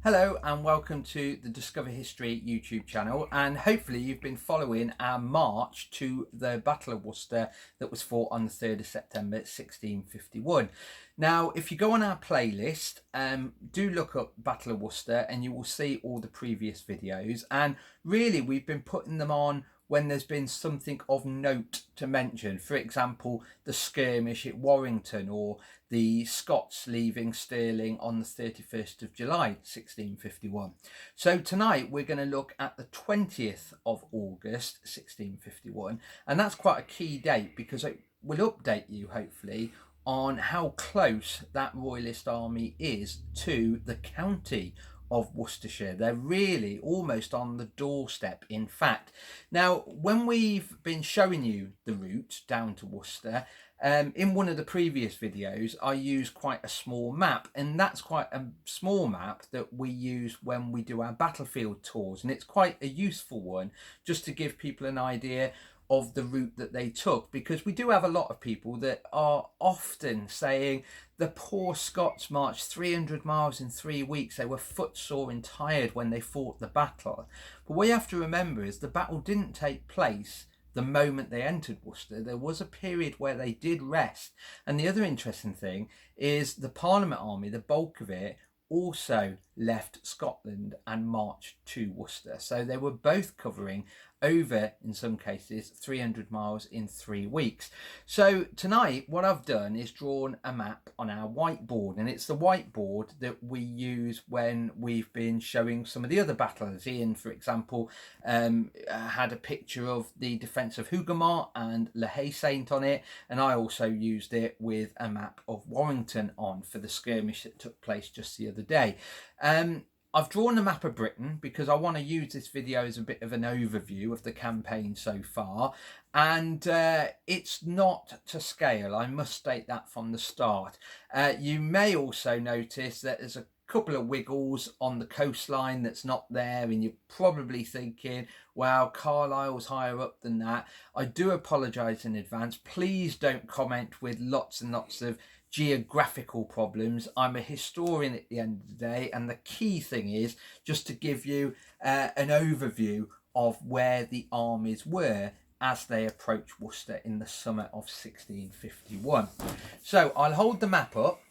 Hello and welcome to the Discover History YouTube channel, and hopefully you've been following our march to the Battle of Worcester that was fought on the 3rd of September 1651. Now if you go on our playlist, do look up Battle of Worcester and you will see all the previous videos, and really we've been putting them on when there's been something of note to mention. For example, the skirmish at Warrington, or the Scots leaving Stirling on the 31st of July 1651. So tonight we're going to look at the 20th of August 1651, and that's quite a key date because it will update you hopefully on how close that Royalist army is to the county of Worcestershire. They're really almost on the doorstep, in fact. Now, when we've been showing you the route down to Worcester, in one of the previous videos I used quite a small map, and that's quite a small map that we use when we do our battlefield tours, and it's quite a useful one just to give people an idea of the route that they took, because we do have a lot of people that are often saying the poor Scots marched 300 miles in 3 weeks. They were footsore and tired when they fought the battle. But what you have to remember is the battle didn't take place the moment they entered Worcester. There was a period where they did rest. And the other interesting thing is the Parliament army, the bulk of it, also left Scotland and marched to Worcester. So they were both covering over, in some cases, 300 miles in 3 weeks. So tonight what I've done is drawn a map on our whiteboard, and it's the whiteboard that we use when we've been showing some of the other battles. Ian, for example, had a picture of the defence of Hougoumont and Le Haye Saint on it, and I also used it with a map of Warrington on for the skirmish that took place just the other day. I've drawn a map of Britain because I want to use this video as a bit of an overview of the campaign so far, and it's not to scale. I must state that from the start. You may also notice that there's a couple of wiggles on the coastline that's not there, and you're probably thinking, wow, Carlisle's higher up than that. I do apologise in advance. Please don't comment with lots and lots of geographical problems. I'm a historian at the end of the day, and the key thing is just to give you an overview of where the armies were as they approached Worcester in the summer of 1651. So I'll hold the map up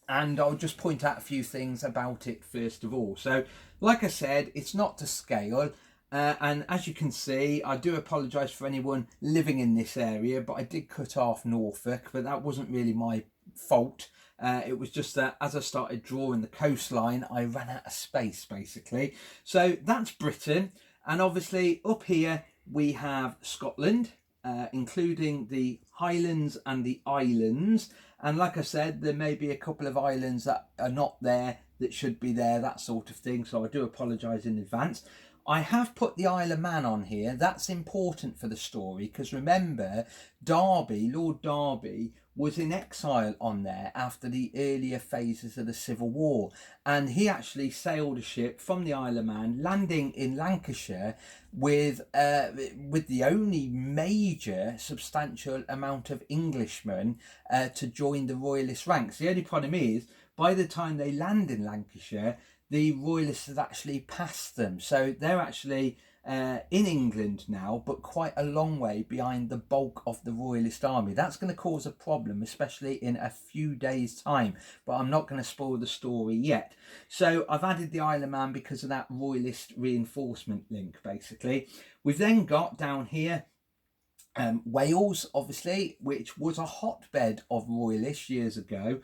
and I'll just point out a few things about it first of all. So like I said, it's not to scale. And as you can see, I do apologise for anyone living in this area, but I did cut off Norfolk, but that wasn't really my fault. It was just that as I started drawing the coastline, I ran out of space, basically. So that's Britain. And obviously up here we have Scotland, including the Highlands and the Islands. And like I said, there may be a couple of islands that are not there that should be there, that sort of thing. So I do apologise in advance. I have put the Isle of Man on here. That's important for the story because remember, Derby, Lord Derby, was in exile on there after the earlier phases of the Civil War, and he actually sailed a ship from the Isle of Man, landing in Lancashire with the only major substantial amount of Englishmen to join the Royalist ranks. The only problem is, by the time they land in Lancashire, the Royalists had actually passed them. So they're actually in England now, but quite a long way behind the bulk of the Royalist army. That's going to cause a problem, especially in a few days' time. But I'm not going to spoil the story yet. So I've added the Isle of Man because of that Royalist reinforcement link, basically. We've then got down here Wales, obviously, which was a hotbed of Royalists years ago,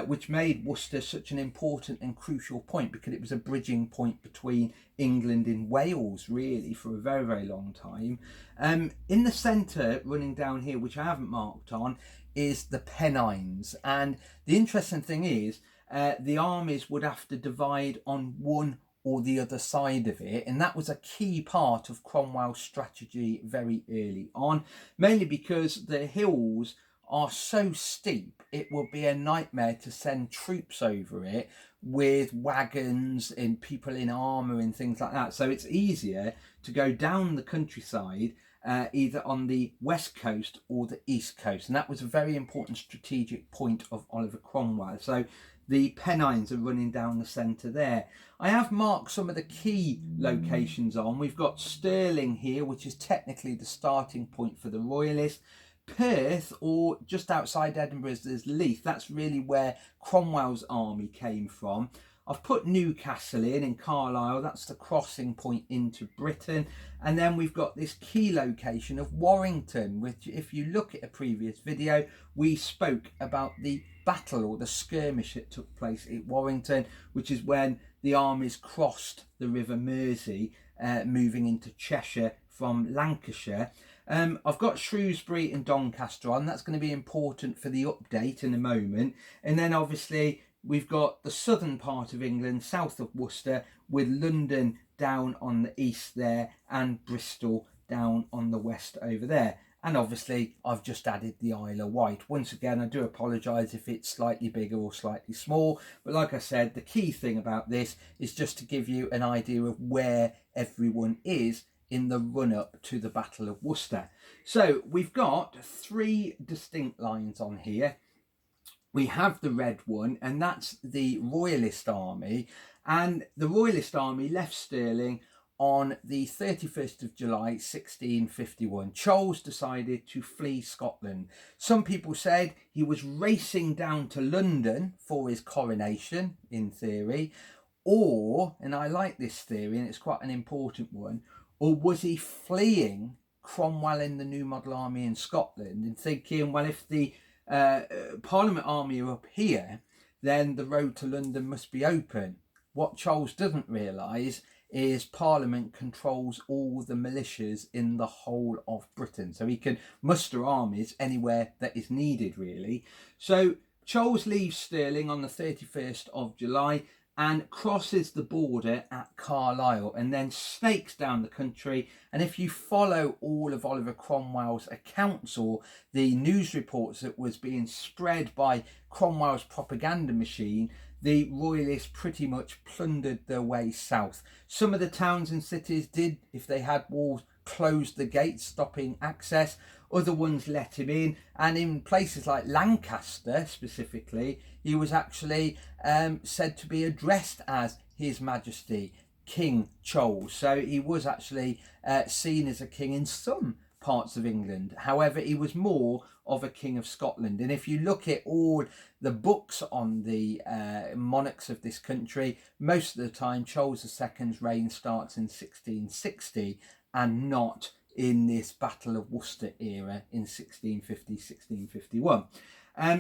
which made Worcester such an important and crucial point because it was a bridging point between England and Wales, really, for a very, very long time. In the centre, running down here, which I haven't marked on, is the Pennines. And the interesting thing is, the armies would have to divide on one or the other side of it, and that was a key part of Cromwell's strategy very early on, mainly because the hills are so steep it would be a nightmare to send troops over it with wagons and people in armour and things like that. So it's easier to go down the countryside, either on the west coast or the east coast, and that was a very important strategic point of Oliver Cromwell. So the Pennines are running down the centre there. I have marked some of the key locations on. We've got Stirling here, which is technically the starting point for the Royalists. Perth, or just outside Edinburgh, there's Leith. That's really where Cromwell's army came from. I've put Newcastle in Carlisle. That's the crossing point into Britain. And then we've got this key location of Warrington, which, if you look at a previous video, we spoke about the battle or the skirmish that took place at Warrington, which is when the armies crossed the River Mersey, moving into Cheshire from Lancashire. I've got Shrewsbury and Doncaster on. That's going to be important for the update in a moment. And then obviously we've got the southern part of England, south of Worcester, with London down on the east there and Bristol down on the west over there. And obviously I've just added the Isle of Wight. Once again, I do apologise if it's slightly bigger or slightly small. But like I said, the key thing about this is just to give you an idea of where everyone is in the run-up to the Battle of Worcester. So we've got three distinct lines on here. We have the red one, and that's the Royalist army. And the Royalist army left Stirling on the 31st of July 1651. Charles decided to flee Scotland. Some people said he was racing down to London for his coronation, in theory, or, and I like this theory and it's quite an important one, or was he fleeing Cromwell in the New Model Army in Scotland and thinking, well, if the Parliament army are up here, then the road to London must be open. What Charles doesn't realise is Parliament controls all the militias in the whole of Britain. So he can muster armies anywhere that is needed, really. So Charles leaves Stirling on the 31st of July and crosses the border at Carlisle and then snakes down the country. And if you follow all of Oliver Cromwell's accounts or the news reports that was being spread by Cromwell's propaganda machine, the Royalists pretty much plundered their way south. Some of the towns and cities did, if they had walls, close the gates, stopping access. Other ones let him in, and in places like Lancaster specifically, he was actually said to be addressed as His Majesty King Charles. So he was actually seen as a king in some parts of England. However, he was more of a king of Scotland. And if you look at all the books on the monarchs of this country, most of the time Charles II's reign starts in 1660 and not in this Battle of Worcester era in 1650, 1651.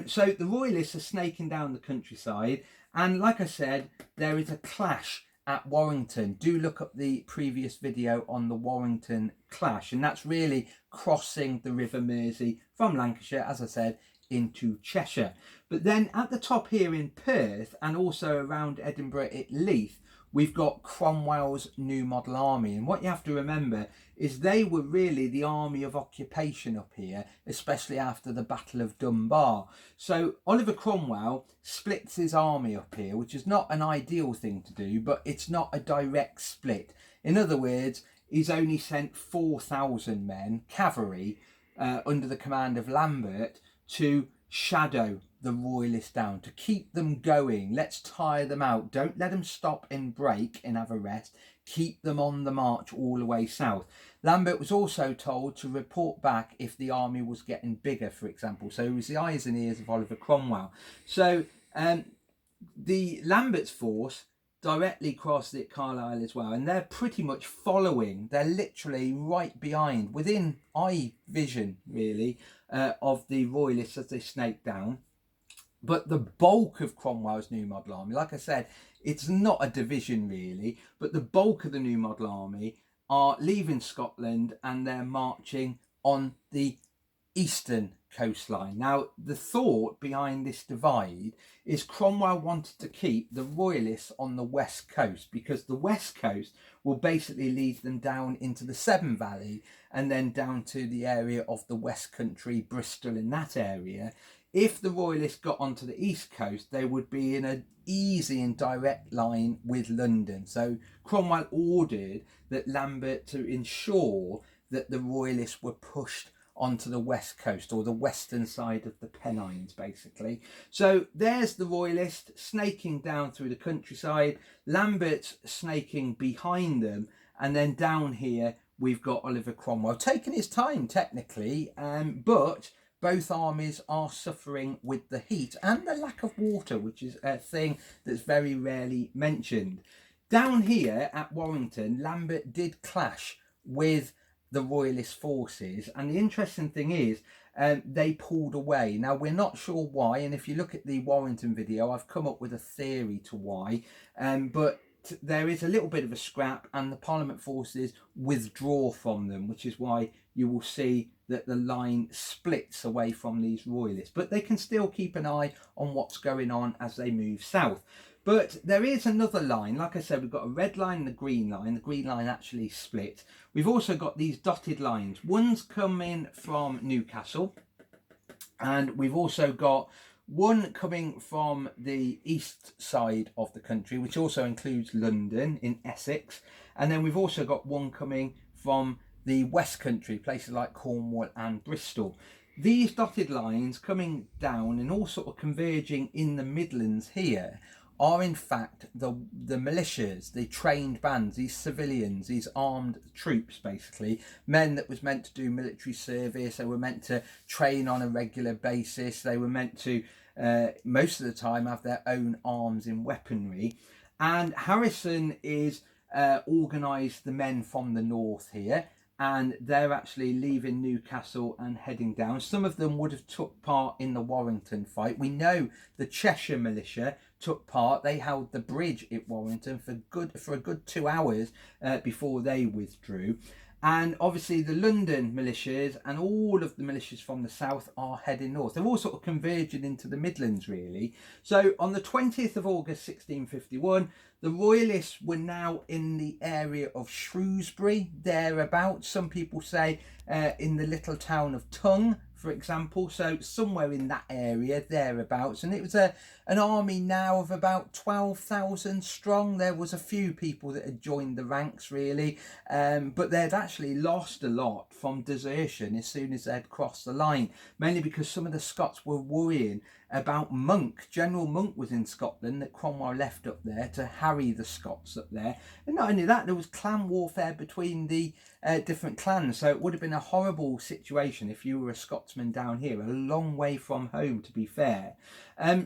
So the Royalists are snaking down the countryside, and like I said, there is a clash at Warrington. Do look up the previous video on the Warrington clash, and that's really crossing the River Mersey from Lancashire, as I said, into Cheshire. But then at the top here in Perth and also around Edinburgh at Leith, we've got Cromwell's New Model Army. And what you have to remember is they were really the army of occupation up here, especially after the Battle of Dunbar. So Oliver Cromwell splits his army up here, which is not an ideal thing to do, but it's not a direct split. In other words, he's only sent 4,000 men, cavalry, under the command of Lambert, to shadow the Royalists down, to keep them going. Let's tire them out. Don't let them stop and break and have a rest. Keep them on the march all the way south. Lambert was also told to report back if the army was getting bigger, for example. So he was the eyes and ears of Oliver Cromwell. So the Lambert's force directly crossed at Carlisle as well, and they're pretty much following. They're literally right behind, within eye vision really, of the Royalists as they snake down. But the bulk of Cromwell's New Model Army, like I said, it's not a division really, but the bulk of the New Model Army are leaving Scotland and they're marching on the eastern coastline. Now, the thought behind this divide is Cromwell wanted to keep the Royalists on the west coast, because the west coast will basically lead them down into the Severn Valley and then down to the area of the West Country, Bristol, in that area. If the Royalists got onto the east coast, they would be in an easy and direct line with London. So Cromwell ordered that Lambert to ensure that the Royalists were pushed onto the west coast, or the western side of the Pennines basically. So there's the Royalist snaking down through the countryside, Lambert snaking behind them, and then down here we've got Oliver Cromwell taking his time technically, but both armies are suffering with the heat and the lack of water, which is a thing that's very rarely mentioned. Down here at Warrington, Lambert did clash with the Royalist forces, and the interesting thing is they pulled away. Now, we're not sure why, and if you look at the Warrington video, I've come up with a theory to why, but there is a little bit of a scrap and the Parliament forces withdraw from them, which is why you will see that the line splits away from these Royalists, but they can still keep an eye on what's going on as they move south. But there is another line. Like I said, we've got a red line and a green line. The green line actually split. We've also got these dotted lines. One's coming from Newcastle, and we've also got one coming from the east side of the country, which also includes London in Essex. And then we've also got one coming from the West Country, places like Cornwall and Bristol. These dotted lines coming down and all sort of converging in the Midlands here are in fact the militias, the trained bands, these civilians, these armed troops basically, men that was meant to do military service. They were meant to train on a regular basis. They were meant to most of the time have their own arms and weaponry. And Harrison is organised the men from the north here, and they're actually leaving Newcastle and heading down. Some of them would have took part in the Warrington fight. We know the Cheshire militia took part. They held the bridge at Warrington for a good 2 hours before they withdrew. And obviously the London militias and all of the militias from the south are heading north. They're all sort of converging into the Midlands, really. So on the 20th of August 1651, the Royalists were now in the area of Shrewsbury, thereabouts. Some people say in the little town of Tongue, for example. So somewhere in that area, thereabouts. And it was an army now of about 12,000 strong. There was a few people that had joined the ranks, really. But they'd actually lost a lot from desertion as soon as they'd crossed the line. Mainly because some of the Scots were worrying about Monk. General Monk was in Scotland that Cromwell left up there to harry the Scots up there. And not only that, there was clan warfare between the different clans. So it would have been a horrible situation if you were a Scotsman down here, a long way from home, to be fair.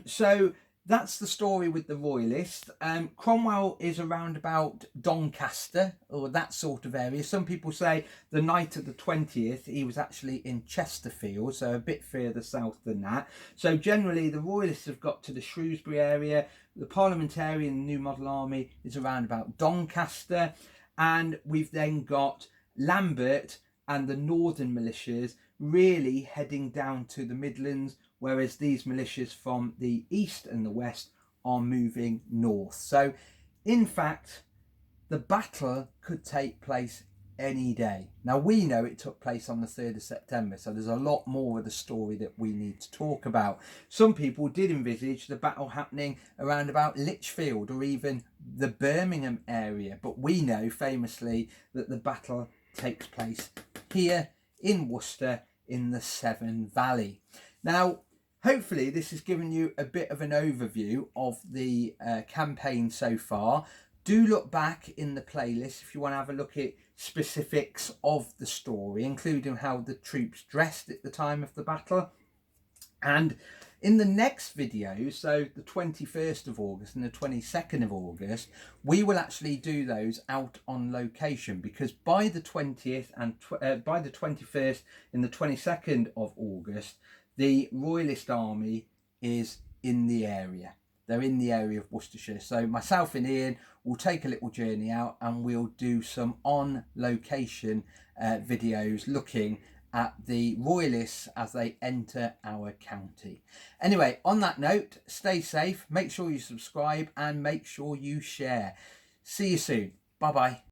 So that's the story with the Royalists. Cromwell is around about Doncaster, or that sort of area. Some people say the night of the 20th, he was actually in Chesterfield, so a bit further south than that. So generally, the Royalists have got to the Shrewsbury area. The Parliamentarian New Model Army is around about Doncaster. And we've then got Lambert and the northern militias really heading down to the Midlands, whereas these militias from the east and the west are moving north. So in fact, the battle could take place any day. Now, we know it took place on the 3rd of September, so there's a lot more of the story that we need to talk about. Some people did envisage the battle happening around about Lichfield or even the Birmingham area, but we know famously that the battle takes place here in Worcester in the Severn Valley. Now, hopefully this has given you a bit of an overview of the campaign so far. Do look back in the playlist if you want to have a look at specifics of the story, including how the troops dressed at the time of the battle. And in the next video, so the 21st of August and the 22nd of August, we will actually do those out on location, because by the 20th and by the 21st and the 22nd of August, the Royalist army is in the area. They're in the area of Worcestershire. So myself and Ian will take a little journey out and we'll do some on location videos looking at the Royalists as they enter our county. Anyway, on that note, stay safe, make sure you subscribe and make sure you share. See you soon. Bye bye.